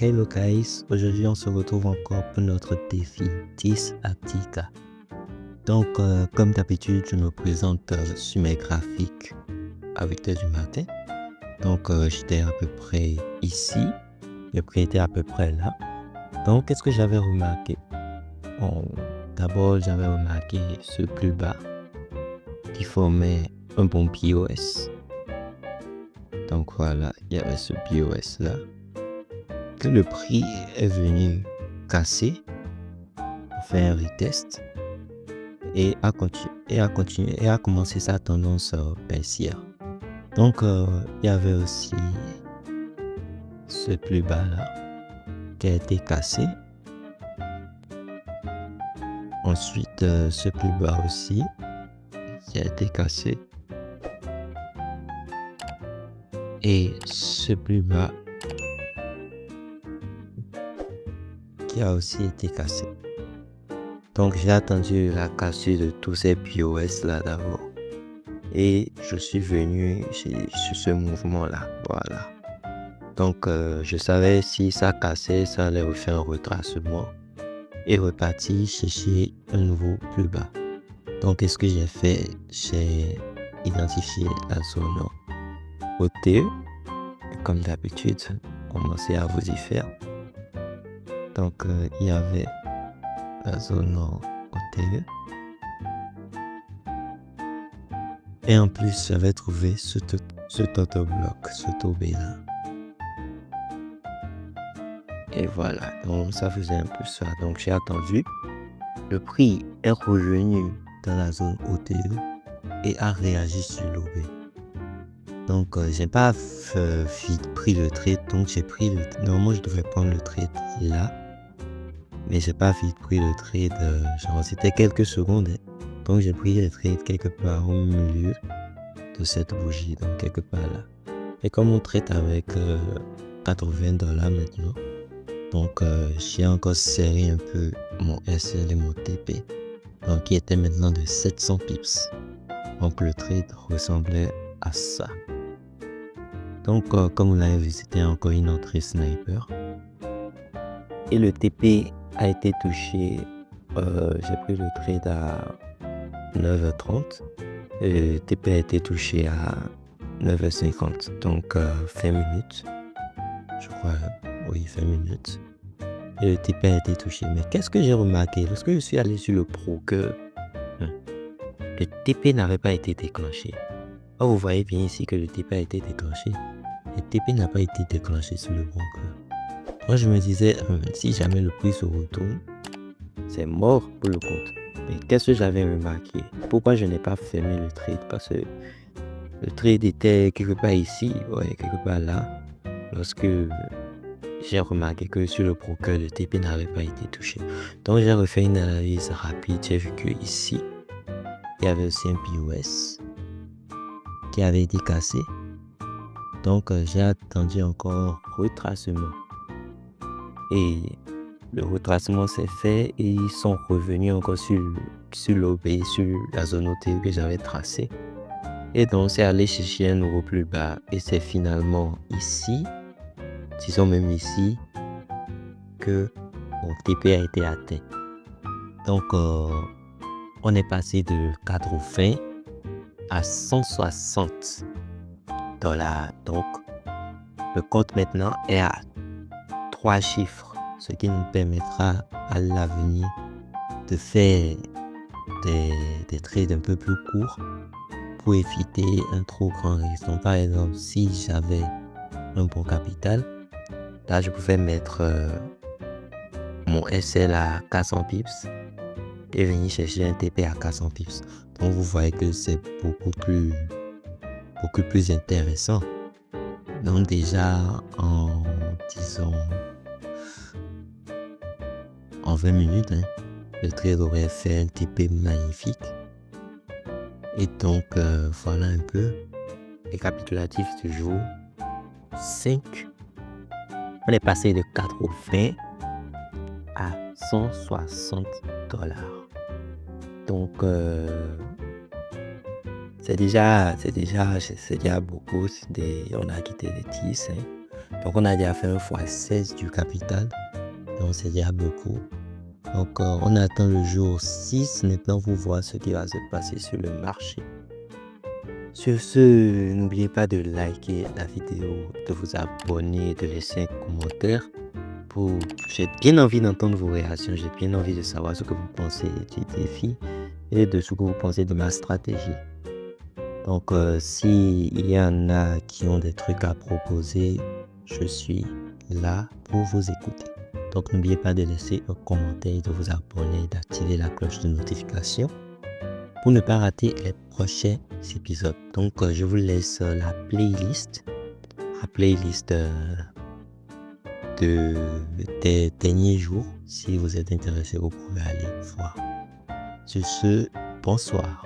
Hello guys, aujourd'hui on se retrouve encore pour notre défi 10 à 10K. Donc comme d'habitude je me présente sur mes graphiques à 8h du matin. Donc j'étais à peu près ici, le prix était à peu près là. Donc qu'est-ce que j'avais remarqué? D'abord j'avais remarqué ce plus bas qui formait un bon POS. Donc voilà, il y avait ce POS là. Que le prix est venu casser pour faire un retest et a commencé sa tendance baissière. Donc il y avait aussi ce plus bas là qui a été cassé. Ensuite ce plus bas aussi qui a été cassé. Et ce plus bas qui a aussi été cassé. Donc j'ai attendu la cassure de tous ces POS là d'abord. Et je suis venu sur ce mouvement là. Voilà. Donc je savais si ça cassait, ça allait refaire un retracement et repartir chercher un nouveau plus bas. Donc qu'est-ce que j'ai fait? J'ai identifié la zone OTE. Comme d'habitude, commencé à vous y faire. Donc il y avait la zone OTE. Et en plus, j'avais trouvé ce totobloc, ce tobé là. Et voilà, donc ça faisait un peu ça. Donc j'ai attendu. Le prix est revenu dans la zone OTE et a réagi sur l'OB. Donc j'ai pas vite pris le trade, donc j'ai pris le... Normalement je devrais prendre le trade là. Mais j'ai pas vite pris le trade, genre c'était quelques secondes. Donc j'ai pris le trade quelque part au milieu de cette bougie, donc quelque part là. Et comme on traite avec $80 maintenant, donc j'ai encore serré un peu mon SL et mon TP, donc qui était maintenant de 700 pips. Donc le trade ressemblait à ça. Donc comme vous l'avez vu, c'était encore une entrée sniper. Et le TP a été touché, j'ai pris le trade à 9h30. Et le TP a été touché à 9h50, donc 20 minutes. Je crois, oui, 20 minutes. Et le TP a été touché. Mais qu'est-ce que j'ai remarqué? Lorsque je suis allé sur le broker, le TP n'avait pas été déclenché. Oh, vous voyez bien ici que le TP a été déclenché. Le TP n'a pas été déclenché sur le broker. Moi, je me disais, si jamais le prix se retourne, c'est mort pour le compte. Mais qu'est-ce que j'avais remarqué? Pourquoi je n'ai pas fermé le trade? Parce que le trade était quelque part ici, ouais, quelque part là. Lorsque j'ai remarqué que sur le broker, le TP n'avait pas été touché. Donc j'ai refait une analyse rapide. J'ai vu que ici, il y avait aussi un POS qui avait été cassé. Donc j'ai attendu encore retracement. Et le retracement s'est fait et ils sont revenus encore sur l'OB, sur la zone OTE que j'avais tracée. Et donc c'est allé chercher un nouveau plus bas et c'est finalement ici, disons même ici, que mon TP a été atteint. Donc on est passé de 80 à 160 $. Donc le compte maintenant est à 3 chiffres, ce qui nous permettra à l'avenir de faire des trades un peu plus courts pour éviter un trop grand risque. Donc par exemple, si j'avais un bon capital, là je pouvais mettre mon SL à 400 pips et venir chercher un TP à 400 pips. Donc vous voyez que c'est beaucoup plus intéressant. Donc déjà disons en 20 minutes, le trade aurait fait un TP magnifique. Et donc voilà un peu récapitulatif du jour. 5. On est passé de 80 à 160 $. Donc c'est déjà beaucoup. On a quitté les 10. Donc, on a déjà fait 1 fois 16 du capital. Donc, c'est déjà beaucoup. Donc, on attend le jour 6 maintenant pour voir ce qui va se passer sur le marché. Sur ce, n'oubliez pas de liker la vidéo, de vous abonner, de laisser un commentaire. J'ai bien envie d'entendre vos réactions, j'ai bien envie de savoir ce que vous pensez du défi et de ce que vous pensez de ma stratégie. Donc, s'il y en a qui ont des trucs à proposer, je suis là pour vous écouter. Donc, n'oubliez pas de laisser un commentaire, de vous abonner, d'activer la cloche de notification pour ne pas rater les prochains épisodes. Donc, je vous laisse la playlist des derniers jours. Si vous êtes intéressé, vous pouvez aller voir. Sur ce, bonsoir.